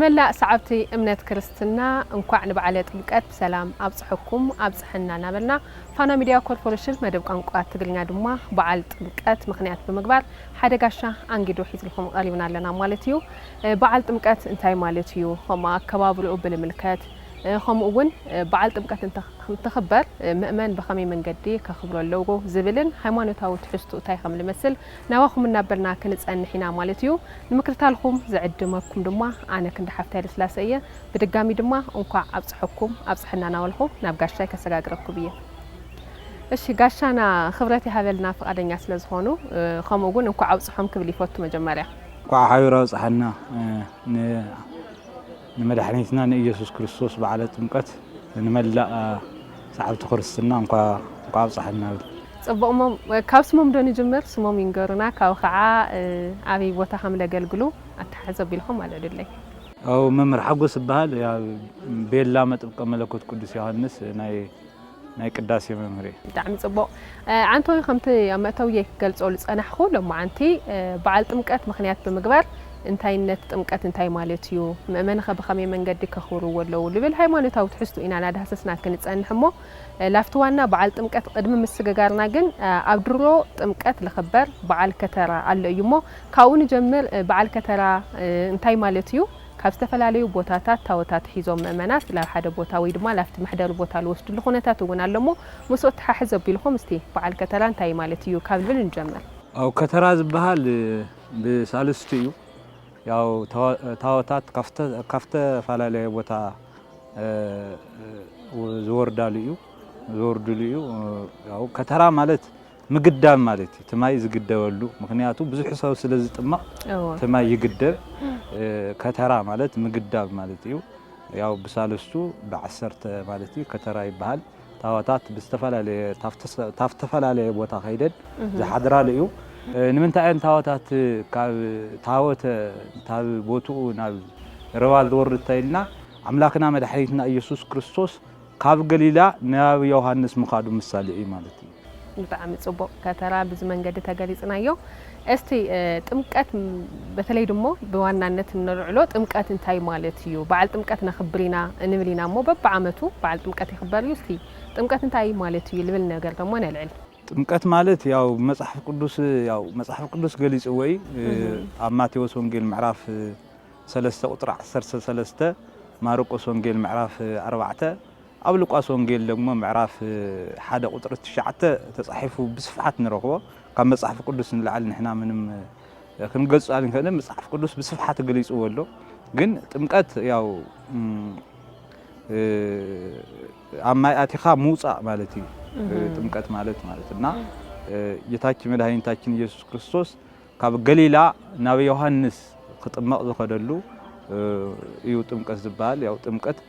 نملا سعبتي امنت كريستنا انكوع نبعله طمقت بسلام ابصحكم ابصحنا نابلنا فانا ميديا كوربوريشن مدب قنقوا تግርኛ ድማ በዓል ጥምቀት ምክንያት በመግባር ሓደጋሻ አንግዶ ሒዝልኩም ቀሪብና ኣለና ማለት እዩ በዓል ጥምቀት እንታይ ማለት እዩ ኸማ አከባብሩ ብልምልከት خمؤون بعد طمقت تخبر مؤمن بخمي من قدي كخبر اللوجو زبلن حيمانوتاو تحسطو تاي خم لمثل نواخم نابرنا كنصنحينا مالتيو نمكرتالكم زعدمكم دما انا كنت حفتي لسلاسيه بدغامي دما انكو ابصحكم ابصحنا ناولكم نابغاشاي كسغاغركم بيه እሺ ጋሻና خبرتي هابلنا فقادኛ ስለዝሆኑ خمؤون እንኳ አብጽሖም ክብል ይፈቱ መጀመሪያ እንኳ ሃይሮ ጽሐና نمدحنيتنا نيسوس كريستوس بعلى طمقت نملا صعبت خرسنا انكو ابصحنا صبقهم كابسمم دون يجمر سمم ينغرنا كاو خعا ابي بوتا خم لغلغلو اتحزب لهم على دلي او ممر حقوس بحال يا بيلا مطبق ملكوت قدوس يوحنس ناي قداسي ممري دعم صبق عنتو خمت امتو يገልጾ ልጸናxو لما انتي بعل طمقت مخنيات بمغبر انتاينت طمقت انتاي مالتيو مؤمن خبخمي منقد كخورو ولو لبل هايمانوتاو تحسطو انا نادحسسنا كنصنحمو لافتوانا بعل طمقت قدم مسغغارنا ግን አብድሮ ጥምቀት ለخبر بعل ከተራ አለ እዩሞ ካውን ጀምር بعل ከተራ እንታይ ማለትዩ ካብ ዝተፈላልዩ ቦታታት ታወታት ሒዞም መመናስ ለሓደ ቦታ ወይ ድማ ላፍት መሕደር ቦታ ልወስድሉ ኹነታት እውን ኣለሞ መስኦት ሓሕዘብ ኢልኩም እስቲ بعل ከተራ እንታይ ማለትዩ ካብ ልብል እንጀምር አው ከተራ ዝባሃል በሳልስቱ እዩ ያው ታወታት ካፍተ ፋላለ ቦታ ዝወርዳሉ እዩ ያው ከተራ ማለት ምግዳብ ማለት ተማይ ዝግደበሉ ምክንያቱ ብዙሕ ሰው ስለዚህ ጥማ ተማይ ይግደብ ከተራ ማለት ምግዳብ ማለት እዩ ያው በሳልስቱ በ10 ማለት እዩ ከተራ ይባሃል ታወታት በስተፋላለ ታፍተፋላለ ቦታ ኸይደን ዝሓድራሉ እዩ ንምንታይ ታወታት ካብ ታወተ ታብ ቦቱኡ ናብ ረዋል ወርድታይልና አምላክና መድኃኒትና ኢየሱስ ክርስቶስ ካብ ገሊላ ናብ ዮሐንስ ምኻዱ ምሳሌ እዩ ማለት እዩ በጣም ጽቦቅ ከተራ ብዙ መንገድ ተገሊጽናዮ እስቲ ጥምቀት በተለይ ደሞ በዋናነት እንርዕሎ ጥምቀት እንታይ ማለት እዩ በዓል ጥምቀት ነኽብሪና እንብሊናሞ በበዓመቱ በዓል ጥምቀት ይኽበር እስቲ ጥምቀት እንታይ ማለት እዩ ልብል ነገር ደሞ ነልዕል ጥምቀት ማለት ያው መጽሐፍ ቅዱስ ገሊጽ ወይ አማቴዎስ ወንጌል ምዕራፍ 3 ቁጥር 13 ማርቆስ ወንጌል ምዕራፍ 4 ኣብ ሉቃስ ወንጌል ደግሞ ምዕራፍ 1 ቁጥር 9 ተጻሒፉ ብስፍሓት ንረኽቦ ካብ መጽሐፍ ቅዱስ ንላዕል ንሕና ምንም ክንገልጽ ኣልንከነ መጽሐፍ ቅዱስ ብስፍሓት ገሊጽዎ ኣሎ ግን ጥምቀት ያው አማይ አቲኻ ሙጻእ ማለት እዩ ጥምቀት ማለትና ጌታችን መድኃኒታችን ኢየሱስ ክርስቶስ ካብ ገሊላ ናብ ዮሐንስ ክጥመቕ ዝኸደሉ እዩ ጥምቀት ዝባል ያው ጥምቀት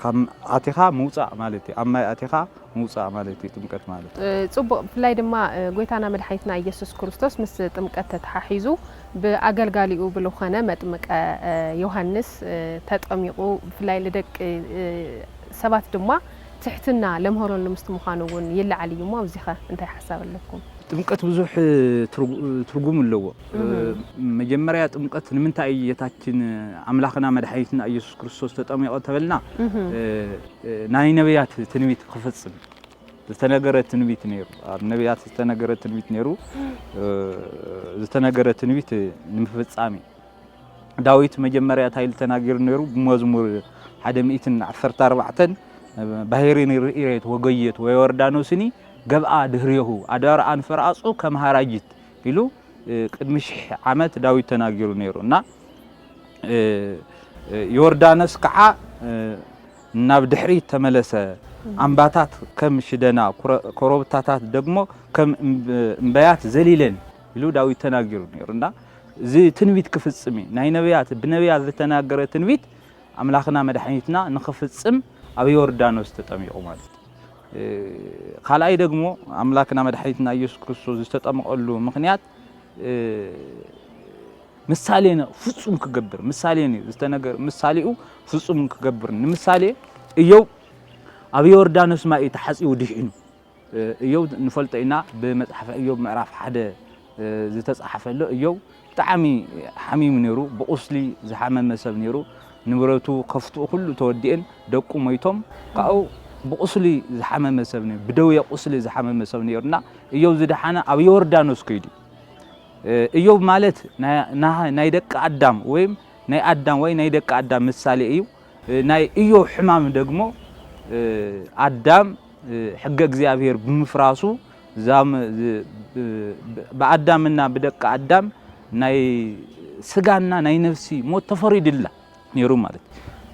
ከም አቲኻ ሙጻእ ማለት እዩ አማይ አቲኻ ሙጻእ ማለት እዩ ጥምቀት ማለት ጽቡቅ ፍላይ ድማ ጎይታና መድኃኒትና ኢየሱስ ክርስቶስ ምስ ጥምቀት ተሓሒዙ በአገልጋሊኡ ብለኾነ መጥምቀ ዮሐንስ ተጠሚቁ ፍላይ ለደቅ ሰባት ድማ ትሕትና ለምሆሮን ለምስተምኻኑውን ይልዓል እዩሞ ኣብዚኻ እንታይ ሓሳብ ኣለኩም ጥምቀት ብዙሕ ትርጉም ኣለዎ መጀመሪያ ጥምቀት ንምንታይ የታችን አምላክና መድኃኒትና ኢየሱስ ክርስቶስ ተጠሚቆ ተበልና ናይ ነቢያት ትንቢት ክፈጽም ዝተነገረ ትንቢት ነይሩ ኣብ ነቢያት ዝተነገረ ትንቢት ነይሩ ዝተነገረ ትንቢት ንምፍጻሜ ዳዊት መጀመሪያ ታይል ተናገር ነይሩ በመዝሙር 114 ባሕሪን ርኢት ወገየት ወዮርዳኖስኒ ገብአ ድህሪሁ አዳር አንፈራጹ ከመሃራጅት ይሉ ቅድምሽ ዓመት ዳዊት ተናገሩ ነይሩና ዮርዳኖስ ከዓ ናብ ድሕሪት ተመለሰ አምባታት ከም ሽደና ኮረብታታት ደግሞ ከም እምባያት ዘሊለን ይሉ ዳዊት ተናገሩ ነይሩና እዚ ትንቢት ክፍጽም ናይ ነቢያት በነቢያት ዝተናገረ ትንቢት አምላክና መድኃኒትና ንኽፍጽም ኣብ ዮርዳኖስ ተጠሚቁ ማለት ካልአይ ደግሞ አምላክና መድኃኒትና ኢየሱስ ክርስቶስ ዝተጠመቀሉ ምክንያት ምሳሌነ ፍጹም ክገብር ምሳሌነ ዝተነገር ምሳሌኡ ፍጹም ክገብር ንምሳሌ እየው ኣብ ዮርዳኖስ ማይ ተሐጺው ድሕኑ እየው ንፈልጠይና በመጽሐፈ እዮብ ምዕራፍ 1 ዝተጻሐፈሎ እየው طعمي حميم نيرو بقصلي زحمة مسب نيرو نبرتو خفتو كله تودين دقو ميتهم كأو بقصلي زحمة مسب نيرو بدوية قصلي زحمة مسب نيرنا إيوب زدحنا أو يوردانوس كيدي إيوب مالت نايدك عدام ويم ناي عدام وين نايدك عدام مثالي ناي إيوب حمام دقمو عدام حق እግዚአብሔር بمفراسو زام بعدامنا بدك عدام ناي سجانا ناي نفسي موت تفريد الله نيرو مالت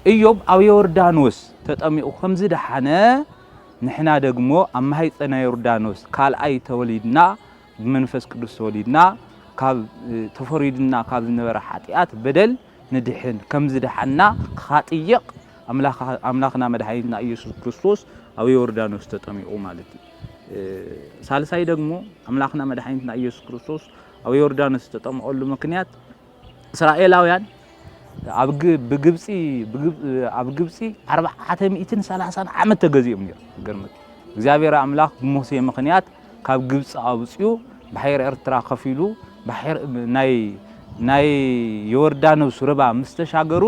إيوب أو يوردانوس تطمئو خمس دحنا نحنا دقمو أما هاي أنا يوردانوس قال أي توليدنا بمنفس قدس توليدنا قال تفريدنا قال نبر حاتيات بدل ندحن كمز دحنا خاطيق أملاخنا مدحينا يسوع كريستوس أو يوردانوس تطمئو مالت سالساي دقمو أملاخنا مدحينا يسوع كريستوس أو يوردانوس تطمئو له مكنيات إسرائيلاويان بجبسي 430 عام تجزيهم نير قرمت እግዚአብሔር አምላክ በሙሴ ምክንያት ካብ ግብጽ አውጽዩ ባሕር ኤርትራ ከፊሉ ባሕር ናይ ዮርዳኖስ ርባ ምስተሻገሩ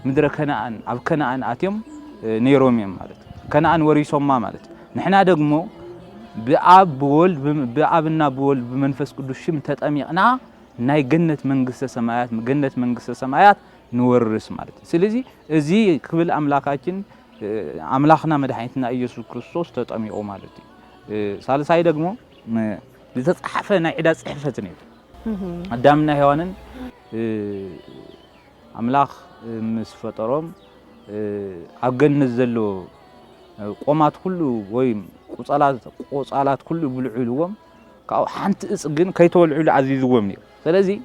ምድረ ከነአን አብ ከነአን አትዮም ነይሮም ማለት ከነአን ወሪሶማ ማለት ንሕና ደግሞ በአብና በወልድ በመንፈስ ቅዱስ ሽም ተጠሚቅና ናይ ገነት መንግስተ ሰማያት نورس مالت سلزي ازي قبل املاكاችን املاخنا مدحيتنا ኢየሱስ ክርስቶስ ተጠሚኦ ማለት ሳልሳይ ደግሞ ለተጻፈ ናይ ዕዳ ጽሕፈት ነው አዳምና ሔዋንን አምላኽ ምስ ፈጠሮም ኣብ ገነት ዘሎ ቆማት ሁሉ ወይ ቆጻላት ሁሉ ብልዑልዎም ካው ሓንቲ እጽ ግን ከይተወልዑ አዚዝዎም ነው ስለዚህ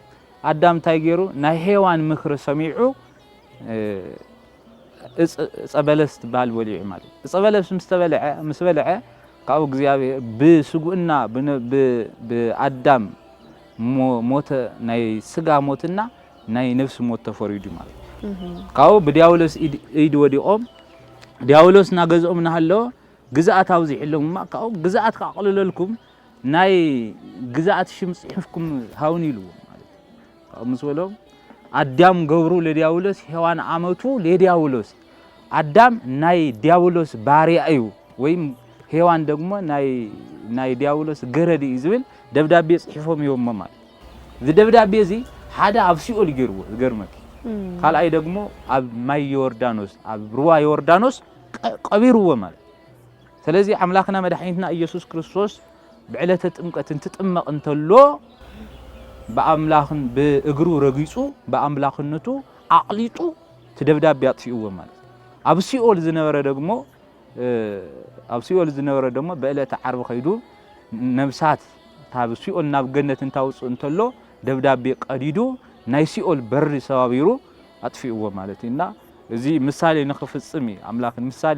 አዳም ታይገሩ ናይ ሔዋን ምክር ሰሚዑ ጸበለስ ባል ወሊዕ ማለት ጸበለስ ምስተበለዐ ካው እግዚአብሔር በስጉና በአዳም ሞተ ናይ ስጋ ሞትና ናይ ነፍስ ሞት ተፈሪዱ ማለት ካው በዲያውሎስ ኢድ ወዲኦም ዲያውሎስ ናገዘኦም ናሃሎ ግዛአት አውዚሕሎም ካው ግዛአት ካقلለልኩም ናይ ግዛአት ሽም ጽሕፍኩም ሃውኒሉ مسولو አዳም ገብሩ ለዲያውሎስ ሔዋን አመቱ ለዲያውሎስ አዳም ናይ ዲያውሎስ ባሪያ እዩ ወይም ሔዋን ደግሞ ናይ ዲያውሎስ ገረዲ ይዝብል ደብዳቤ ጽሕፎም ይወም ማለት ደብዳቤ እዚ ሓደ ኣብ ሲኦል ይገርዎ ዝገርመክ ካልአይ ደግሞ ኣብ ማይ ዮርዳኖስ ኣብ ሩዋ ዮርዳኖስ ቀቢርዎ ማለት ስለዚህ አምላክና መድኃኒትና ኢየሱስ ክርስቶስ بعلة ጥምቀት እንትጥመቅ እንተሎ በአምላክን በእግሩ ረግይጹ በአምላክነቱ አቅሊጡ ተደብዳቤ ያጥፊው ማለት ኣብ ሲኦል ዝነበረ ደግሞ በእለተ ዓርብ ኸይዱ ነብሳት ታብ ሲኦል ናብ ገነት እንታውጹ እንተሎ ደብዳቤ ቀዲዱ ናይ ሲኦል በር ሰባቢሩ አጥፊው ማለት እና እዚ ምሳሌ ንኽፍጽም አምላክን ምሳሌ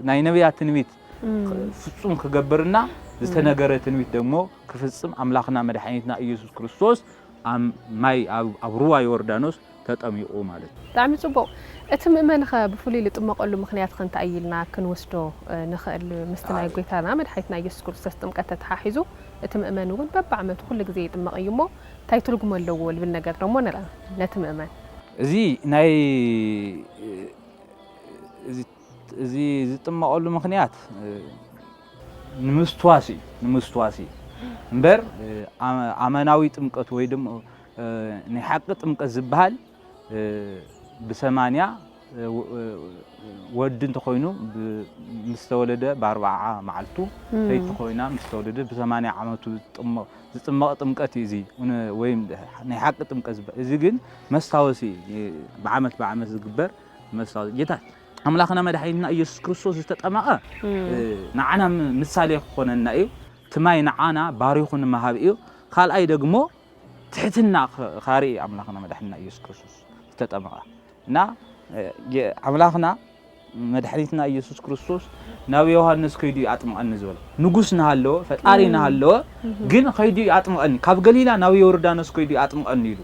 ናይ ነብያት ትንቢት ፍጹም ከገበርና ዝተነገረ ትንቢት ደግሞ ክፍጽም አምላክና መድኃኒትና ኢየሱስ ክርስቶስ ማይ ኣብ ሩዋ ዮርዳኖስ ተጠሚኡ ማለት ጣዕሚ ጽቡቅ እቲ ምእመንኸ ብፍሉይ ልጥመቀሉ ምክንያት ክንታይልና ክንወስዶ ንኽእል ምስትናይ ጎይታና መድኃኒትና ኢየሱስ ክርስቶስ ጥምቀት ተሓሒዙ እቲ ምእመን እውን በብዓመቱ ኩሉ ግዜ ይጥመቅ እዩሞ ታይ ትርጉም ኣለዎ ልብል ነገር ደግሞ ነራ ነቲ ምእመን እዚ ዝጥመቀሉ ምክንያት ንምስትዋሲ እምበር አመናዊ ጥምቀት ወይ ደሞ ናይ ሐቅ ጥምቀት ዝበሃል በ80 ወድ እንተኮይኑ ምስተወለደ በ40 መዓልቱ ሰይት ኮይና ምስተወለደ በ80 ዓመቱ ዝጥመቅ ጥምቀት እዚ ወይ ናይ ሐቅ ጥምቀት እዚ ግን መስታወሲ በዓመት ዝግበር መስታወሲ ጌታ አምላክና መድኃኒትና ኢየሱስ ክርስቶስ ዝተጠመቀ ንዓና ምሳሌ ኮነና እዩ ትማይ ንዓና ባሪኹን መሃብ እዩ ካልአይ ደግሞ ትሕትና ካሪ አምላክና መድኃኒትና ኢየሱስ ክርስቶስ ዝተጠመቀ እና አምላክና መድኃኒትና ኢየሱስ ክርስቶስ ናብ ዮሐንስ ከይዱ አጥምቀን ዝበለ ንጉስ ናሃለወ ፈጣሪ ናሃለወ ግን ከይዱ አጥምቀን ካብ ገሊላ ናብ ዮርዳኖስ ከይዱ አጥምቀን ይሉ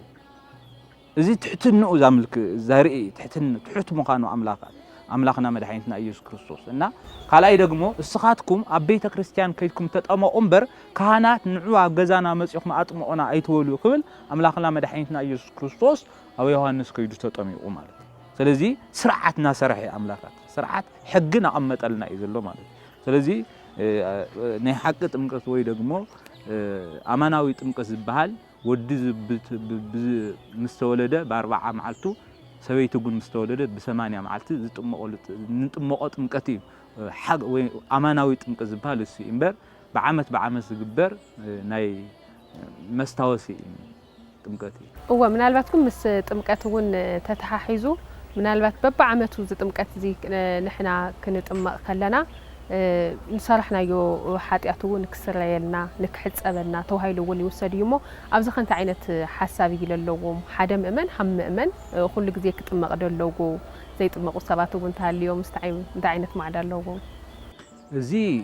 እዚ ትሕትንኡ ዛምልክ ዘርኢ ትሕት ምኻኑ أملاخنا مدحينتنا إيسوس كريستوس إننا خلاي دقمو السخاتكم أبيت كريستيان كيدكم تطمو أمبر كهانات نعوا جزانا مسيحكم أطمئنا أيتولو قبل أملاخنا مدحينتنا إيسوس كريستوس أو يوحنس كيدو تطمئ أمال سلزي سرعتنا سرحي أملاخات سرعت حقنا أمت لنا إذلو مال سلزي نحقق تمكس وي دقمو أماناوي تمكس بحال ودي مستولده ب4 معلتو سويت يقول مستولده ب8 معلتي نطمقط مقتي حق وي اماناوي تمقز بحال سي امبر بعمت زغبر ناي مستاوسي تمقتي هو منالباتكم مس تمقتون تتححيزو منالبات ببعمتو زطمقت زي نحنا كنطمق كلنا نصرحنا يو حاتياتو نكسريلنا نكحصبنا توهيلو ولي وسديمو ابز خنت عينت حساب يللوم حدا مؤمن حم مؤمن كل غزي كطمق دلوغو زي طمقو سباتو بنتاليو مستعيم انت عينت معدلوغو زي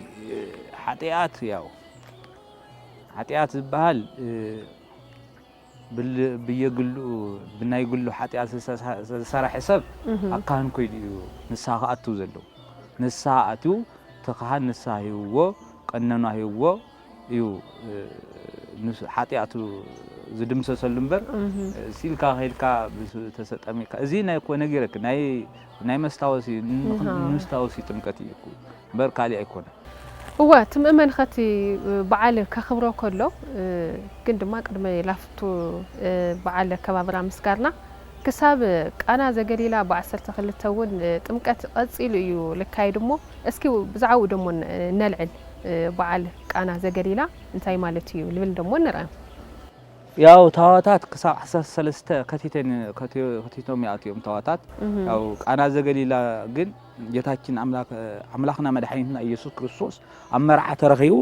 حاتيات ياو حاتيات بحال بيقولو بناي يقولو حاتيات سرح حساب اكان كويديو نساقاتو زلو نساقاتو تخان نساهيو قننا هيو يو حاتياتو زدمس سلمبر سيلكا هيلكا تسطميكا ازي ناي كو نغيرك ناي مستاوسي تمكتي يكو بركالي ايكون هو تممن ختي بعال كخبرو كله كن دما قدم لافتو بعال كبابرا مسكارنا كساب أنا زغليلا ب10 تخلتون طمقت قصيل يو لكاي دمو اسكي بزعو دمو نلعل بعال أنا زغليلا انتي مالتي لبل دمو نرا ያው ታዋታት ከሳብ 13 ከቲቶም ያቲዮም ታዋታት ያው ቃና ዘገሊላ ግን ጌታችን አምላክና መድኃኒትና ኢየሱስ ክርስቶስ አመርዓ ተረኺዩ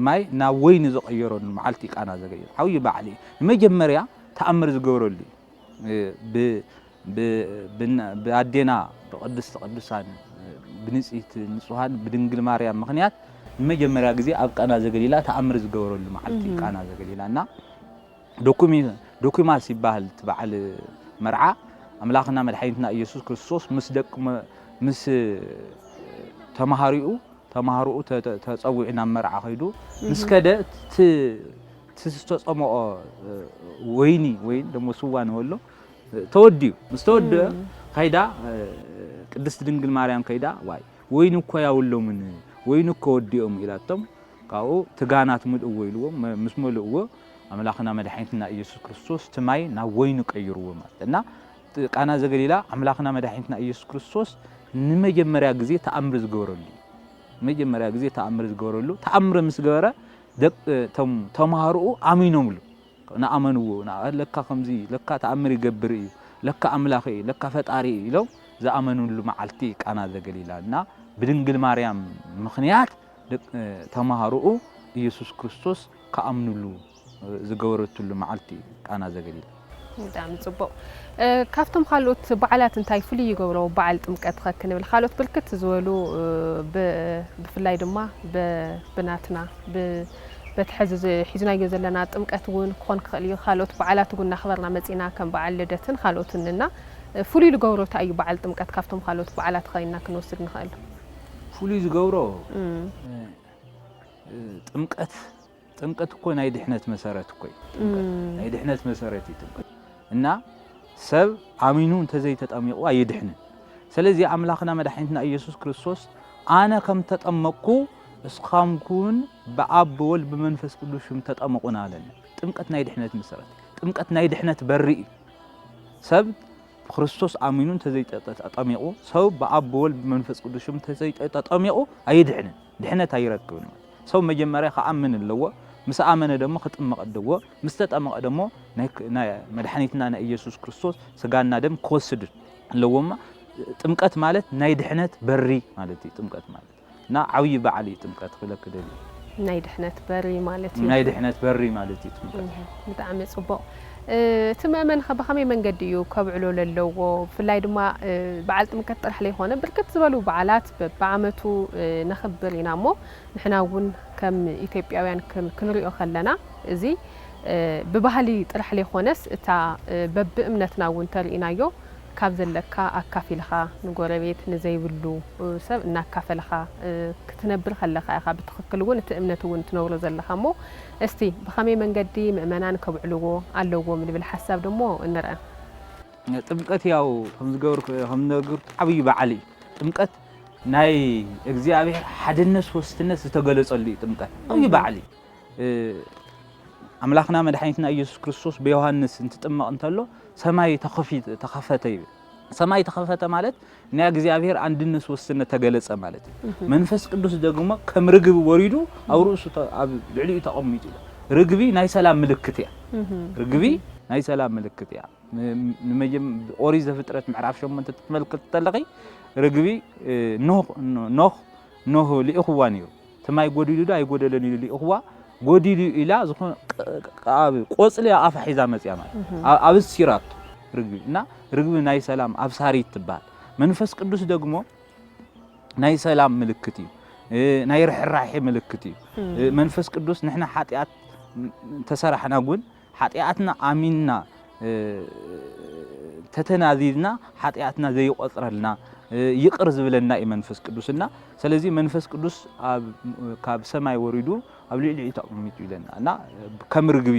ማይ ና ወይን ዘቀየሮን ማዓልቲ ቃና ዘገሊላ አውይ ባዓሊ መጀመሪያ ተአምር ዝገብረሉ በአዴና በቅድስት ቅዱሳን ብንጽይት ንጹሃን በድንግል ማርያም ምክንያት መጀመሪያ ጊዜ አብ ቃና ዘገሊላ ተአምር ዝገብረሉ ማዓልቲ ቃና ዘገሊላና ዶኩማ ሲባል ተባዓል መርዓ አምላክና መድኃኒትና ኢየሱስ ክርስቶስ ምስ ተማሃሪኡ ተጸውዕና መርዓ ኸይዱ ምስከደ ተስተጸመኦ ወይኒ ደሞ ስዋን ወሎ ተወዲዩ ምስተወደ ካይዳ ቅድስት ድንግል ማርያም ካይዳ ዋይ ወይኒ እኮ ያውለው ምን ወይኒ እኮ ወዲዮም ኢላቶም ካው ትጋናት ምድው ወይልዎም ምስመልዎ አምላክና መድኃኒትና ኢየሱስ ክርስቶስ ትማይ ና ወይኒ ቀይሩዎ ማለትና ቃና ዘገሊላ አምላክና መድኃኒትና ኢየሱስ ክርስቶስ ንመጀመሪያ ጊዜ ተአምር ዝገበረሉ ተአምር ምስገበረ ተማሃሩ አሚኖምሉ ናአመንዎ ለካ ከምዚ ለካ ተአምር ይገብር እዩ ለካ አምላኽ እዩ ለካ ፈጣሪ ኢለው ዘአመኑሉ ማዓልቲ ቃና ዘገሊላና በድንግል ማርያም ምክንያት ተማሃሩ ኢየሱስ ክርስቶስ ከአምኑሉ ዝገበረቱሉ ማዓልቲ ቃና ዘገሊላ በጣም ጽቡቅ ካፍቶም ካሎት በዓላት እንታይ ፍልይ ይገብሮ በዓል ጥምቀት ከክንብል ካሎት ብልክት ዝበሉ ብፍላይ ድማ በናትና በትሕዝ ሒዝናዮ ዘለና ጥምቀት ውን ኮን ክኽእል ካሎት በዓላት ውን ናኽበርና መጺና ከም በዓል ልደትን ካሎትንና ፍልይ ዝገብሮ እንታይ እዩ በዓል ጥምቀት ካፍቶም ካሎት በዓላት ኸይና ክንወስድ ንኽእል ፍልይ ዝገብሮ ጥምቀት እኮ ናይ ድሕነት መሰረት እኮ ናይ ድሕነት መሰረት እዩ ጥምቀት እና ሰብ አሚኑ እንተዘይተጠመቁ አይድሕንን ስለዚህ አምላክና መድኃኒትና ኢየሱስ ክርስቶስ አነ ከም ተጠመቅኩ እስካምኩን በአብ በወልድ በመንፈስ ቅዱስም ተጠመቁና አለን ጥምቀት ናይ ድሕነት መሰረት ጥምቀት ናይ ድሕነት በሪ ሰብ ክርስቶስ አሚኑ እንተዘይተጠመቁ ሰው በአብ በወልድ በመንፈስ ቅዱስም ተዘይተጠመቁ አይድሕንን ድሕነት አይረክብን ሰው መጀመሪያ ከአምን ለወ ምስ አመነ ደሞ ከጥመቀ ደሞ ምስተጠመቀ ደሞ ናይ መድኃኒትና ናይ ኢየሱስ ክርስቶስ ስጋና ደም ኮስድ ለወማ ጥምቀት ማለት ናይ ድሕነት በሪ ማለት እዩ ጥምቀት ማለት ና ዓውይ በዓል ጥምቀት ክለክደል ናይ ድሕነት በሪ ማለት እዩ ናይ ድሕነት በሪ ማለት እዩ ጥምቀት በጣም ጽቡቅ ትመመን በኸመይ መንገዲ እዩ ከብዕሎ ለለዎ ፍላይ ድማ በዓል ጥምቀት ጥራሕ ላይ ሆነ ብርክት ዝበሉ በዓላት በዓመቱ ነኽብር ኢና ሞ ንሕና ውን ከም ኢትዮጵያውያን ክንሪኦ ከለና እዚ ብባህሊ ጥራሕ ላይ ሆነስ እታ በብእምነትና ውን ተርኢናዮ ካብ ዘለካ ኣካፊልኻ ንጎረቤት ንዘይብሉ ሰብ እናካፈልኻ ክትነብር ከለኻ ኢኻ ብትኽክል እውን እቲ እምነት እውን ትነብሮ ዘለኻ እሞ እስቲ ብኸመይ መንገዲ ምእመናን ከብዕልዎ ኣለዎም ልብል ሓሳብ ደሞ እንርአ ጥምቀት ያው ከም ዝነገርኩ ዓብይ በዓል እዩ ጥምቀት ናይ እግዚአብሔር ሓድነት ወስትነት ዝተገለጸሉ እዩ ጥምቀት ዓብይ በዓል እዩ አምላክና መድኃኒትና ኢየሱስ ክርስቶስ በዮሐንስ እንትጥመቅ እንተሎ ሰማይ ተኸፈተ እዩ ሰማይ ተኸፈተ ማለት ናይ እግዚአብሔር አንድነት ወስትነት ተገለጸ ማለት መንፈስ ቅዱስ ደግሞ ከም ርግብ ወሪዱ አብ ርእሱ አብ ልዕሊኡ ተቀሚጡ ርግቢ ናይ ሰላም ምልክት እያ ርግቢ ናይ ሰላም ምልክት እያ ንመጀም ኦሪት ዘፍጥረት ምዕራፍ 8 ተመልከት ተለቂ ርግቢ ኖህ ሊእኽዋ ነይሩ ተማይ ጎዲሉ ዳ አይጎደለን ይሉ ሊእኽዋ ጎዲሉ ኢላ ዝኾነ ቆጽለ አፍ ሒዛ መጽያ ማለት አብስሲራት ርግቢ እና ርግቢ ናይ ሰላም አብሳሪት ትባል መንፈስ ቅዱስ ደግሞ ናይ ሰላም ምልክት እዩ ናይ ርሕራሄ ምልክት እዩ መንፈስ ቅዱስ ንሕና ኃጢአት ተሰራሕና ጉን ኃጢአትና አሚንና ተተናዚዝና ኃጢአትና ዘይቆጽረልና ይቅር ዝብለና መንፈስ ቅዱስና ስለዚህ መንፈስ ቅዱስ ካብ ሰማይ ወሪዱ ኣብ ልዕሊኡ ተቀሚጡ ይለና እና ከም ርግቢ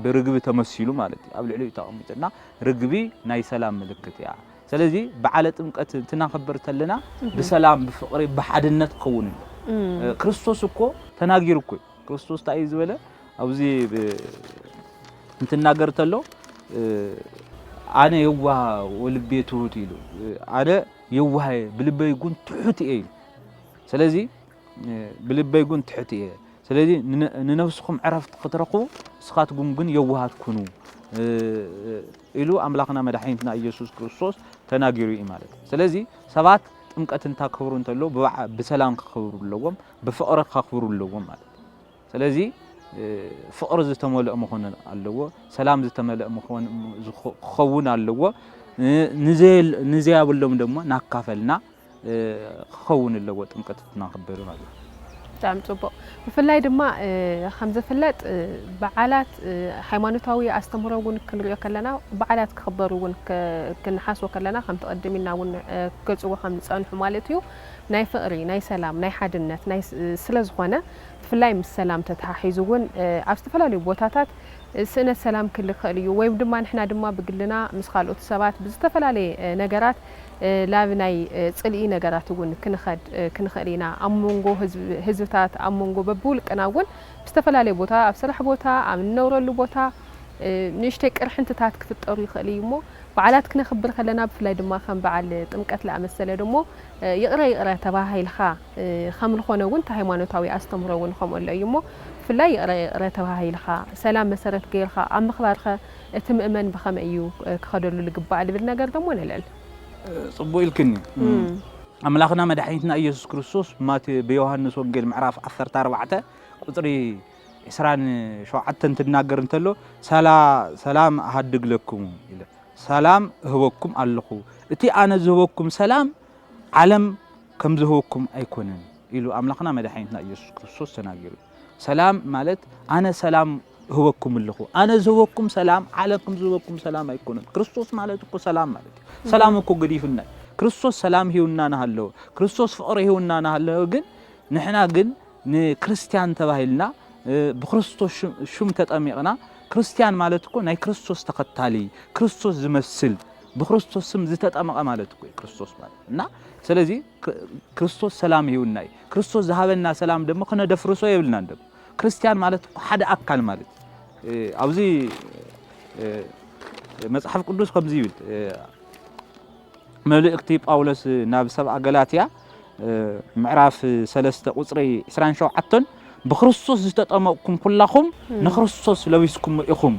በርግቢ ተመሲሉ ማለት ኣብ ልዕሊኡ ተቀሚጡና ርግቢ ናይ ሰላም ምልክት ያ ስለዚህ በዓለ ጥምቀት እንትናኸበር ተለና በሰላም በፍቅሪ በሓድነት ከውን ክርስቶስ እኮ ተናጊር እኮ ክርስቶስ ታይ ዝበለ ኣብዚ እንትናገር ተሎ አነ የዋህ ወልቤ ትሁት ይሉ አነ የዋህ ብልበይ ጉን ትሁት እዩ ስለዚህ ብልበይ ጉን ትሁት እዩ ስለዚህ ንነፍስኩም ዕረፍት ክትረኽቡ ስኻትኩም ግን የዋሃት ኩኑ ኢሉ አምላክና መድኃኒትና ኢየሱስ ክርስቶስ ተናጊሩ እዩ ማለት ስለዚህ ሰባት ጥምቀትን ታከብሩ እንተሎ በሰላም ከክብሩ ለዎም በፍቅር ከክብሩ ለዎም ማለት ስለዚህ ፍቅር ዝተመልአ መሆን ኣለዎ ሰላም ዝተመልአ መሆን ዝኸውን ኣለዎ ንዘያብሎም ደግሞ ናካፈልና ክኸውን ኣለዎ ጥምቀት እናኽበር ማለት بتاعم صبو بفلاي دما خمسة فلات بعالات حيواناتوي استمرون كنريو كلنا بعالات كخبرون كنحاسو كلنا خم تقدمينا ون كصو خم صنح مالتيو ناي فقري ناي سلام ناي حدنت ناي سلازخونه بفلاي مسلام تتحيزون استفلالي بوتاتات سنة سلام كل خليو ويب دما نحنا دما بقلنا مسخالوت سبات بزتفلالي نجارات لابناي صلي نجارات ون كنخدينا امونغو ህዝብታት አሞንጎ በቡል ቀናውን በስተፈላለ ቦታ አብሰራህ ቦታ አምነውረሉ ቦታ ንሽተ ቅርሕንተታት ክፍጠሩ ይخليሞ በዓላት ክነخبር ከለና በፍላይ ድማ ከም በዓል ጥምቀት ለአመሰለ ደሞ ይቅረ ተባሃይልኻ ከም ልኾነውን ሃይማኖታዊ አስተምሮውን ከምለይሞ በፍላይ ይቅረ ተባሃይልኻ ሰላም መሰረት ገይርኻ አምخبارኻ እቲ ምእመን በከመዩ ክኸደሉ ልግባእ ልብል ነገር ደሞ ነለል ጽቡይልክኒ أملاكنا مدحينتنا إيسوس كريستوس مات بيوحنس وانجيل معراف 14 قطري إسران شو عتن تناجر انتلو سلام أهدق لكم سلام هوكم اللخو إتي أنا زهوكم سلام علم كم زهوكم أيكونن إلو أملاكنا مدحينتنا إيسوس كريستوس تناجر سلام مالت أنا سلام هوكم اللخو أنا زهوكم سلام عليكم زهوكم سلام أيكونن كريستوس مالتكو سلام مالت سلامكو قديفنا ክርስቶስ ሰላም ሂውና ናሃለው ክርስቶስ ፍቅር ሂውና ናሃለው ግን ንሕና ግን ንክርስቲያን ተባሂልና በክርስቶስ ሹም ተጠሚቅና ክርስቲያን ማለት እኮ ናይ ክርስቶስ ተከታሊ ክርስቶስ ዝመስል በክርስቶስ ስም ዝተጠመቀ ማለት እኮ ክርስቶስ ማለት እና ስለዚህ ክርስቶስ ሰላም ሂውና ክርስቶስ ዘሃበና ሰላም ደግሞ ከነደፍርሶ ይብልና እንደም ክርስቲያን ማለት ሓደ አካል ማለት አብዚ መጽሐፍ ቅዱስ ከምዚ ይብል ملئكتي باولس ناب سبع غلاطيا معراف 3 قصري 27 بخريستوس زتطمقكم كلكم نخريستوس لويسكم اخم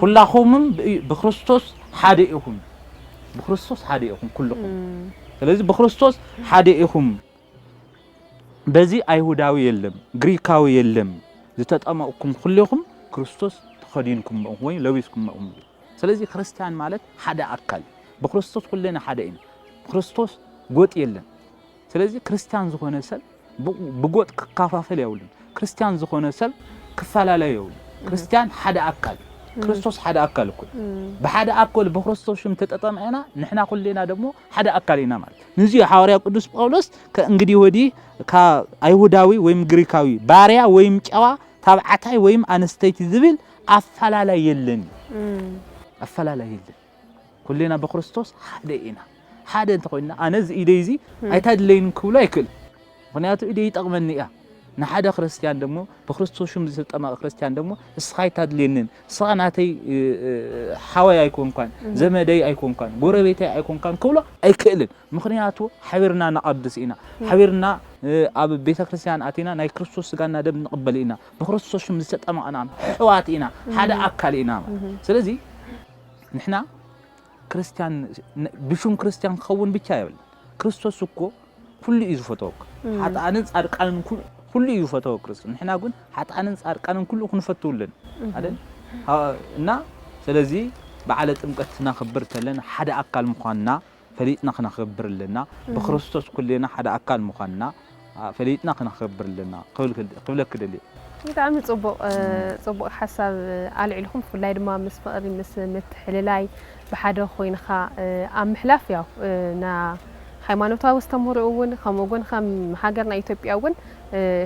كلكم بخريستوس حادئكم بخريستوس حادئكم كلكم ስለዚህ በክርስቶስ حادئكم በዚ አይሁዳዊ የለም ግሪካዊ የለም زتطمقكم كلكم ክርስቶስ ተኸዲንኩም ወይ ለዊስኩም ስለዚህ ክርስቲያን ማለት ሓደ አካል በክርስቶስ ሁሉና ሓደይን ክርስቶስ ጎጥ የለን ስለዚህ ክርስቲያን ዝኾነ ሰብ በጎጥ ክካፋፈል ያውልን ክርስቲያን ዝኾነ ሰብ ክፋላላ ያውል ክርስቲያን ሓደ አካል ክርስቶስ ሓደ ኣካል እኮ ብሓደ ኣካል ብክርስቶስ ሽም ተጠጠምዕና ንሕና ኩልና ደግሞ ሓደ ኣካል ኢና ማለት ንዚ ሐዋርያ ቅዱስ ጳውሎስ ከእንግዲህ ወዲህ ከአይሁዳዊ ወይም ግሪካዊ ባሪያ ወይም ጨዋ ታብዓታይ ወይም አነስተይቲ ዝብል አፈላላይ የለን አፈላላይ የለን ኩልና በክርስቶስ ሓደ ኢና ሓደ እንተኮይና አነዚ ኢደይዚ አይታድለይን ክብሎ አይክል ምክንያቱ ኢደይ ይጠቅመኒ ያ ንሓደ ክርስቲያን ደሞ በክርስቶስ ሽም ዝተጠመቀ ክርስቲያን ደሞ እስኻይታድለይንን እስኻናተይ ሓዋይ አይኮንኳን ዘመደይ አይኮንኳን ጎረቤተይ አይኮንኳን ክብሎ አይክልን ምክንያቱ ሓቢርና ንቀድስ ኢና ሓቢርና ኣብ ቤተ ክርስቲያን አቲና ናይ ክርስቶስ ስጋና ደም ንቅበል ኢና በክርስቶስ ሽም ዝተጠመቀና ሕዋት ኢና ሓደ አካል ኢና ስለዚ ንሕና ክርስቲያን ብሹም ክርስቲያን ክኸውን ብቻ ይብል ክርስቶስ እኮ ኩሉ እዩ ዝፈተወክ ሓጣንን ጻድቃንን ኩሉ እዩ ፈተወ ክርስቶስ ንሕና ግን ሓጣንን ጻድቃንን ኩሉ ክንፈትውልን አይደል እና ስለዚ በዓለ ጥምቀት ናኽብር ተለና ሓደ አካል ምዃንና ፈሊጥና ክናኽብርልና በክርስቶስ ኩልና ሓደ አካል ምዃንና ፈሊጥና ክናኽብርልና ክብለክ ደሊ ብጣዕሚ ጽቡቕ ሓሳብ ኣልዒልኩም ብፍላይ ድማ ምስ ፍቕሪ ምስ ምትሕልላይ ብሓደ ኮይንካ ኣብ ምሕላፍ ያው ና ሃይማኖታዊ ዝተምህሩ እውን ከምኡውን ከም ሃገርና ኢትዮጵያ እውን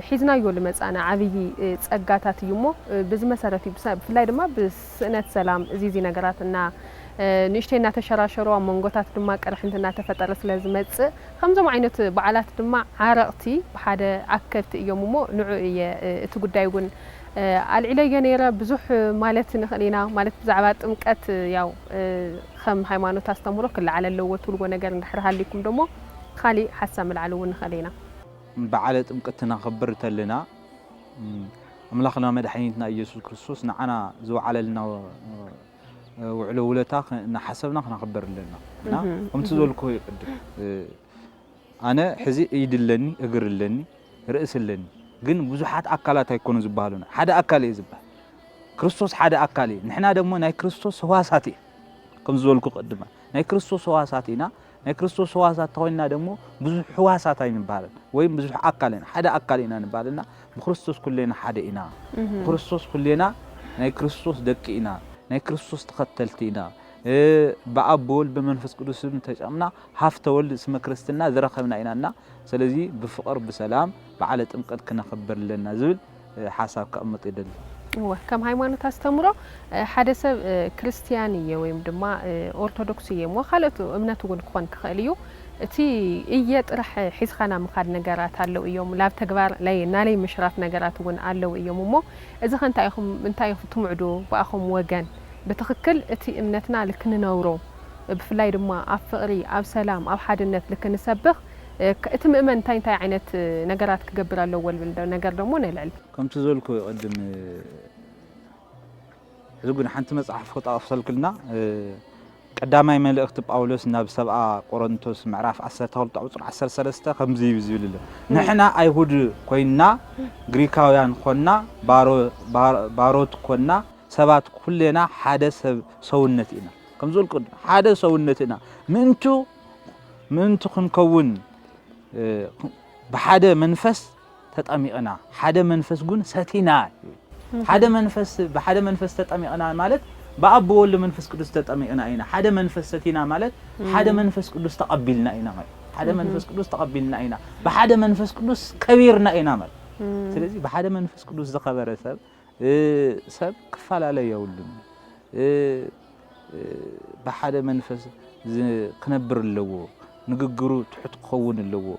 ሒዝናዮ ልመጻና ዓብይ ጸጋታት እዩ ሞ ብዚ መሰረት ብፍላይ ድማ ብስእነት ሰላም እዚ ነገራትና ንሽተይና ተሸራሸሩ ኣብ መንጎታት ድማ ቀርሕንትና ተፈጠረ ስለዝመጽእ ከምዞም ዓይነት በዓላት ድማ ዓረቕቲ ብሓደ ኣከልቲ እዮም ሞ ንዑ እቲ ጉዳይ እውን ኣልዒለየ ነይረ ብዙሕ ማለት ንኽእሊና ማለት ብዛዕባ ጥምቀት ያው ከም ሃይማኖት ኣስተምሮ ክለዓል ኣለዎ ትብልዎ ነገር እንድሕር ሃሊኩም ደሞ ካሊእ ሓሳብ ምልዓል እውን ንኽእሊና በዓለ ጥምቀት ናኽብር ተለና ኣምላኽና መድሓኒትና ኢየሱስ ክርስቶስ ንዓና ዝወዓለልና ውዕሎ ውለታ ናሓሰብና ክናኽብር ኣለና እና ከምቲ ዝበልኩ ይቅድም ኣነ ሕዚ ኢድለኒ እግርለኒ ርእስለኒ ግን ብዙሓት አካላት አይኮኑ ዝባሉና ሓደ አካል እዩ ዝባል ክርስቶስ ሓደ አካል እዩ ንሕና ደሞ ናይ ክርስቶስ ህዋሳት እዩ ከም ዝበልኩ ቅድማ ናይ ክርስቶስ ህዋሳት ኢና ናይ ክርስቶስ ህዋሳት ተኮይና ደሞ ብዙሕ ህዋሳት ኣይንባልን ወይ ብዙሕ አካል ኢና ሓደ አካል ኢና ንባልና ብክርስቶስ ኩሌና ሓደ ኢና ክርስቶስ ኩሌና ናይ ክርስቶስ ደቂ ኢና ናይ ክርስቶስ ተኸተልቲ ኢና በአብ በወልድ በመንፈስ ቅዱስም ተጨምና ሃፍተ ወልድ እስመ ክርስትና ዝረኸብና ኢናና ስለዚ ብፍቅር በሰላም በዓለ ጥምቀት ክናኽብር ለና ዝብል ሓሳብ ከመጥ ይደል ከም ሃይማኖት አስተምሮ ሓደ ሰብ ክርስቲያን እየ ወይም ድማ ኦርቶዶክስ እየ ሞ ካልኦት እምነት እውን ክኾን ክኽእል እዩ እቲ እየ ጥራሕ ሒዝኻና ምኻድ ነገራት ኣለው እዮም ላብ ተግባር ላይ ናለይ ምሽራፍ ነገራት እውን ኣለው እዮም ሞ እዚ ከንታይ ኢኹም ትምዕዱ ብኣኹም ወገን بتخكل أتي إمنتنا لكننورو بفلاي دما أفقري أو سلام أو حدنت لكنسبخ أتم إمن تاين عينت نجارات كجبر الأول بالنجار دمون العلم كم تزولكو يقدم زوجنا حنت مصحف خط أفصل كلنا قدامي ملأخت بأولوس ناب 7 قرنطس معرف 10 13 خمزي بزيل الله نحنا أيهود كوينا غريكاويان كنا باروت كنا سبات كلنا حدا سونتنا كم زول قد حدا سونتنا منتو خنكون بحدا منفس تطمئنا حدا منفس جون ساتينا حدا منفس بحدا منفس تطمئنا مالت بأب ولا منفس قدس تطمئنا اينا حدا منفس ساتينا مالت حدا منفس قدس تقبلنا اينا مالت حدا منفس قدس تقبلنا اينا بحدا منفس قدس كبيرنا اينا مالت ስለዚህ بحدا منفس قدس زخبر سب كفال على يولم بحدا منفس كنبر اللو نججرو تحت خون اللو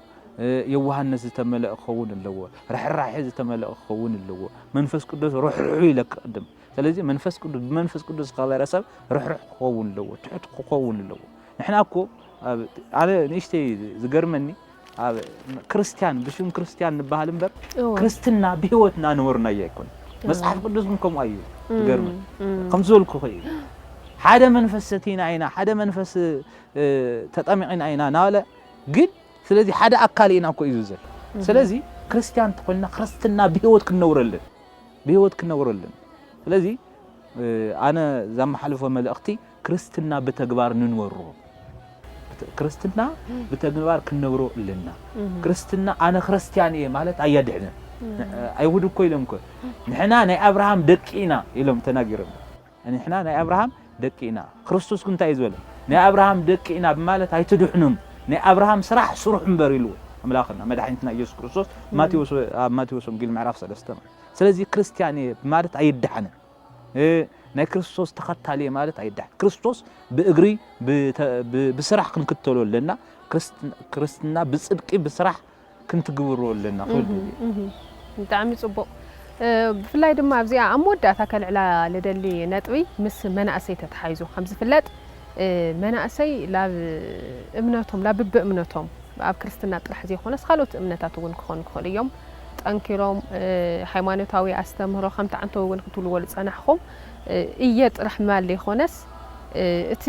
يوهنا زتملأ خون اللو رح زتملأ خون اللو منفس قدس روح لك قدم ስለዚህ መንፈስ ቅዱስ خبر سب روح خون اللو تحت خون اللو نحنا اكو انا نشتي زغرمني ክርስቲያን بشم ክርስቲያን نبهال انبر ክርስትና بهوتنا نورنا يكون مصحف قدسكم كم أيو تقرم خمسولكو خي حدا منفس ستين عينا حدا منفس تطمعين عينا نالا قد سلازي حدا أكالينا كو يزوزل سلازي كريستيان تقولنا خرستنا بهوت كنورلن سلازي أنا زم حلفه ملأختي كريستنا بتقبار ننورو كريستنا بتقبار كنورو لنا كريستنا أنا خرستياني مالت أيادعنا أيهود كويلهم كو نحنا ناي أبراهام دقينا إلهم تناجرهم نحنا ناي ابراهام دقينا ክርስቶስ كنت يزول ناي ابراهام دقينا بمالت ايتدحنم ناي ابراهام سراح سروح مبريلو املاخنا مدحنتنا يسوع ክርስቶስ ماتيوس ወንጌል ምዕራፍ 3 ስለዚህ ክርስቲያን ማለት አይደሐነ ናይ ክርስቶስ ተኸታሊ ማለት አይደሐ ክርስቶስ በእግሪ በስራሕ ክንክተሎለና ክርስትና በጽድቂ በስራሕ ክንትግብሮለና ሁሉ ብጣዕሚ ጽቡቕ ብፍላይ ድማ ኣብዚኣ ኣመወዳእታ ከልዕላ ለደሊ ነጥቢ ምስ መናእሰይ ተተሓይዙ ከም ዝፍለጥ መናእሰይ ላብ እምነቶም ላብ እምነቶም ኣብ ክርስትና ጥራሕ ዘይኮነስ ካልኦት እምነታት እውን ክኾኑ ይኽእሉ እዮም ጠንኪሮም ሃይማኖታዊ ኣስተምህሮ ከም ተዓንተው እውን ክትብልዎ ዝጸናሕኹም እየ ጥራሕ ማል ይኾነስ እቲ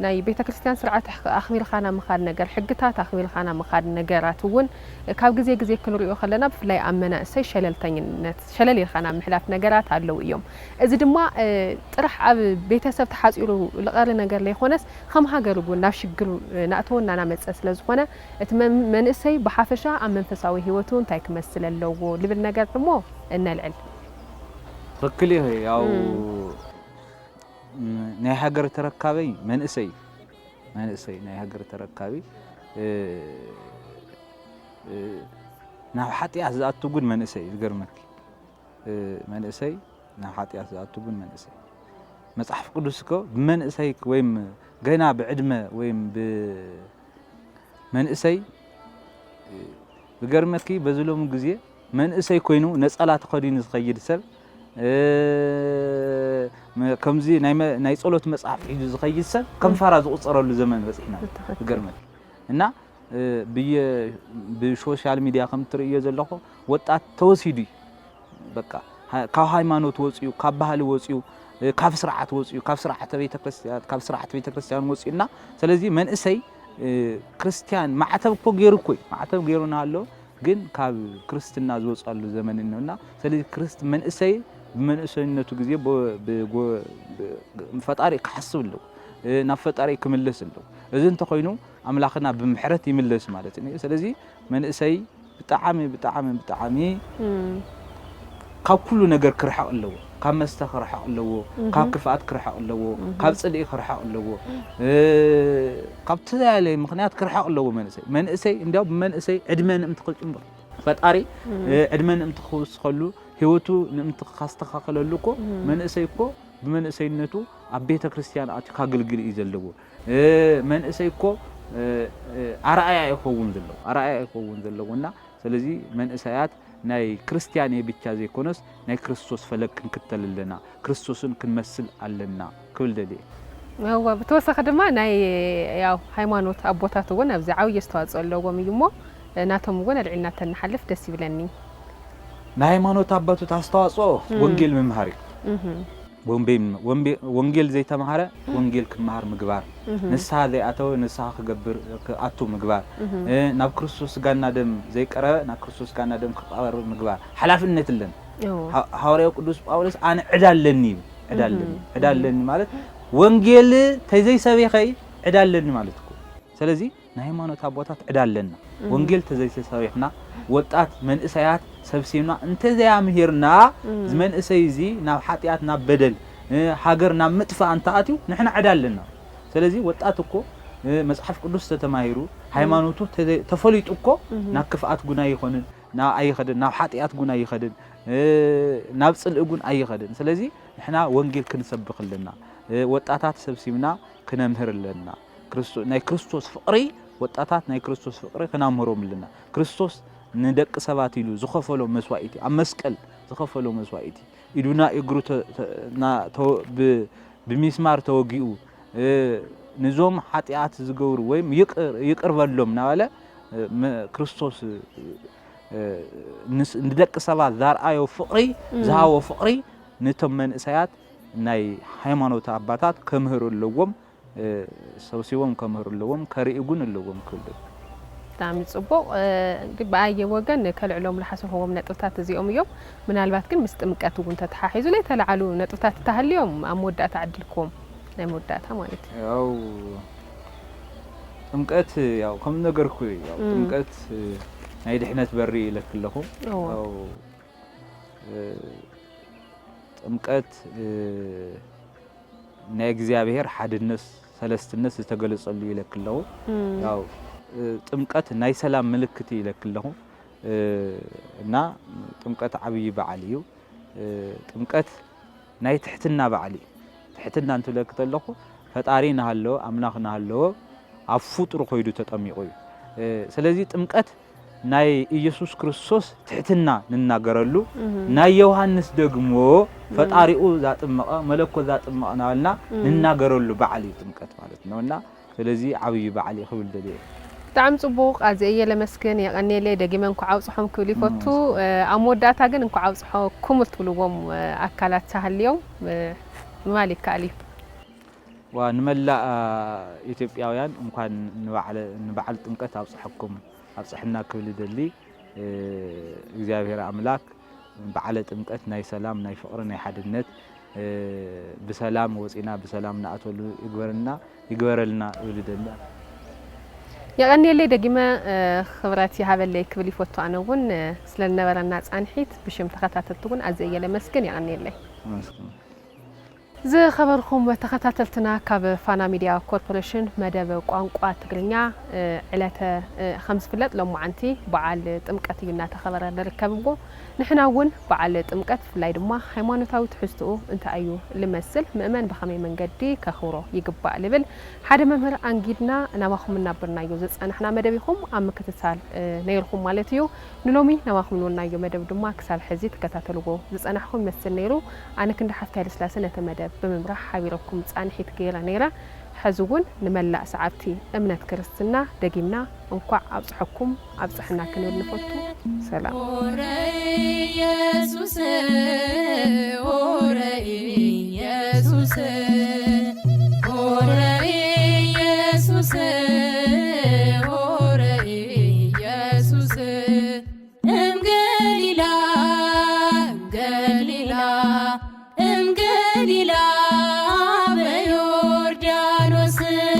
ናይ ቤተ ክርስቲያን ስርዓት ኣኽቢልኻና ምኻድ ነገር ሕግታት ኣኽቢልኻና ምኻድ ነገራት እውን ካብ ግዜ ግዜ ክንሪኦ ከለና ብፍላይ ኣብ መናእሰይ ሸለልተኝነት ሸለል ኢልኻና ምሕላፍ ነገራት ኣለው እዮም እዚ ድማ ጥራሕ ኣብ ቤተሰብ ተሓፂሩ ልቐሪ ነገር ዘይኮነስ ከም ሃገር እውን ናብ ሽግር ናእተወና ናመፀ ስለ ዝኾነ እቲ መንእሰይ ብሓፈሻ ኣብ መንፈሳዊ ሂወቱ እንታይ ክመስል ኣለዎ ልብል ነገር ድሞ እንልዕል ትክክል ያው ናይ ሃገር ተረካበይ መንእሰይ ናይ ሃገር ተረካቢ ናብ ሓጢያት ዝኣትጉን መንእሰይ ዝገርመክ መንእሰይ ናብ ሓጢያት ዝኣትጉን መንእሰይ መጽሐፍ ቅዱስኮ መንእሰይ ወይም ገና ብዕድመ ወይም መንእሰይ ዝገርመክ በዝሎም ግዜ መንእሰይ ኮይኑ ነጸላ ተኸዲኑ ዝኸይድ ሰብ كمزي ناي صلوت مصحف حيجو زخيد سب كم فرا زقصرلو زمان بصحنا يغرمك እና بسوشيال ميديا كم تريو زلخو وጣት ተወሲዱ በቃ ካብ ሃይማኖት ወጽዩ ካብ ባህል ወጽዩ ካብ ስርዓት ወጽዩ ካብ ስርዓተ ቤተ ክርስቲያን ወጽዩና ስለዚህ መንእሰይ ክርስቲያን ማዕተብ እኮ ገይሩ እኮ ማዕተብ ገይሩና አሎ ግን ካብ ክርስትና ዝወጻሉ ዘመን ነውና ስለዚህ ክርስት መንእሰይ በመንእሰይነቱ ጊዜ ፈጣሪ ክሐስብለው ናብ ፈጣሪ ክምለስለው እዚ እንተ ኮይኑ አምላኽና ብምሕረት ይምለስ ማለት ነው ስለዚህ መንእሰይ ብጣዓሚ ካብ ኩሉ ነገር ክርሐቅ ኣለዎ ካብ መስተ ክርሐቅ ኣለዎ ካብ ክፋት ክርሐቅ ኣለዎ ካብ ጽድቂ ክርሐቅ ኣለዎ ካብ ተያለይ ምኽንያት ክርሐቅ ኣለዎ መንእሰይ እንዲያው መንእሰይ ዕድመን እምትኽልጭም ፈጣሪ ዕድመን እምትኽስኸሉ ህይወቱ ንምት ካስተኻኸለሉኮ መንእሰይኮ በመንእሰይነቱ ኣብ ቤተ ክርስቲያን ኣቲ ካገልግል ይዘለዎ መንእሰይኮ አርአያ ይኸውን ዘለውና ስለዚህ መንእሰያት ናይ ክርስቲያን ብቻ ዘይኮነስ ናይ ክርስቶስ ፈለግ ክንክተልልና ክርስቶስን ክንመስል ኣለና ክብልደሊ ያው በተወሰኸ ድማ ናይ ያው ሃይማኖት አቦታት ወን ኣብዚ ዓው ይስተዋጽኦ ኣለዎም እዩሞ ናቶም ወን አልዕልና ተንሐልፍ ደስ ይብለኒ ናይ ሃይማኖት አባቶት አስተዋጽኦ ወንጌል መምሃሪ ወንጌል ዘይተማሃረ ወንጌል ክማሃር ምግባር ንስሐ ዘይኣተው ንስሐ ክገብር ኣቱ ምግባር ናብ ክርስቶስ ጋና ደም ዘይቀረበ ናብ ክርስቶስ ጋና ደም ክቀርብ ምግባር ሓላፍነት አለን ሐዋርያው ቅዱስ ጳውሎስ አነ ዕዳለኒ ማለት ወንጌል ተዘይሰበኸይ ዕዳለኒ ማለት እኮ ስለዚህ ናይ ሃይማኖት አባቶት ዕዳለና ወንጌል ተዘይሰበኽና ወጣት መንእሰያት ሰብሲብና እንተ ዘያምሂርና መንእሰይ እዚ ናብ ሓጢያት ናብ በደል ሃገር ናብ መጥፋ አንታአቲው ንሕና ዕዳለና ስለዚህ ወጣት እኮ መጽሐፍ ቅዱስ ተተማሂሩ ሃይማኖቱ ተፈሊጡ እኮ ናብ ክፍአት ጉና ይኾንን ናብ ኣይኸድን ናብ ሓጢያት ጉና ይኸድን ናብ ጽልእ ጉን ኣይኸድን ስለዚህ ንሕና ወንጌል ክንሰብኽልና ወጣታት ሰብሲብና ክነምህርልና ክርስቶስ ናይ ክርስቶስ ፍቅሪ ወጣታት ናይ ክርስቶስ ፍቅሪ ክናምህሮምልና ክርስቶስ ندق سباتيلو زخفلو مسوائتي أم مسكل زخفلو مسوائتي إدونا إجرو بمسمار توجيو نزوم حتيات زجور ويم يقرب اللوم نواله كريستوس ندق سبات دار أيو فقري زهاو فقري نتمن إسيات ناي حيمانو تعباتات كمهر اللوم سوسيوم كمهر اللوم كريئون اللوم كله تعمل صبوا بأي وجن كالعلوم لحسهم نتوتات زيهم يوم من البات كن مستمكاتو وانت تحاحزوا ليه تلعلوا نتوتات تهاليوم أمودة تعدلكم نمودة تمالت أو تمكات ياو كم نجر خوي ياو تمكات هيدا إحنا تبري لك كلهم أو تمكات ናይ እግዚአብሔር ሓድነት ሰለስትነት ዝተገለጸሉ ይለክለው ያው ጥምቀት ናይ ሰላም ምልክት ይለክለው እና ጥምቀት ዓብይ በዓል እዩ ጥምቀት ናይ ትሕትና በዓል ትሕትና እንትለክተለኹ ፈጣሪና ሃለው አምላክና ሃለው አፍጥሩ ኮይዱ ተጠሚቁ እዩ ስለዚህ ጥምቀት ናይ ኢየሱስ ክርስቶስ ትሕትና ንናገረሉ ናይ ዮሐንስ ደግሞ ፈጣሪኡ ዛጥመቀ መለኮ ዛጥመቀናልና ንናገረሉ በዓል ጥምቀት ማለት ነውና ስለዚህ ዓብይ በዓል ይኽብል ደልየ بጣዕሚ ጽቡቕ ኣዘየ ለመስገን የቀኔለ ደጊመን ኩዓውጽሖም ክብል ይፈቱ ኣሞዳታ ግን እንኳ ዓውጽሖኩም ትብልዎም ኣካላት ተሃልዮም ማሊክ ካሊ ወንመላ ኢትዮጵያውያን እንኳን ንበዓል ጥምቀት አብጽሕኩም አብጽሕና ክብል ደሊ እግዚአብሔር አምላክ በዓለ ጥምቀት ናይ ሰላም ናይ ፍቅር ናይ ሓድነት በሰላም ወጽና በሰላም ናአተሉ ይግበረልና ይልደላ يغني دقيمة خبراتي هابلي كبلي فوتو أنا ون سلنا برنا عنحيت بشم تختاتلتون أزي لمسكن يغني لي زي خبركم تختاتلتنا كاب فانا ميديا كوربوريشن مدب قانقوا تقرنيا علته 5 فلات لو معنتي بعال طمقت ينا تخبر نركبو نحنا ون بعال طمقت فلاي دما هيمانوتاو تحستو انت ايو لمسل مؤمن بخمي منقدي كخورو يقبا لبل حدا ممهر انجيدنا نواخم نابرنا يو زصنحنا مدبيكم ام كتسال نيركم مالتيو نلومي نواخم نونايو مدب دما كسال حزي تكتاتلو زصنحكم مسل نيرو انا كنت حفتاي لسلاسنه مدب بممرح حبيركم صانحيت كيرا نيرا حزون نملا سعبتي امنات كرستنا دقيمنا انقع ابصحكم ابصحنا كنول نفوتو سلام يسوس يسوس يسوس يسوس ام قليلا ام قليلا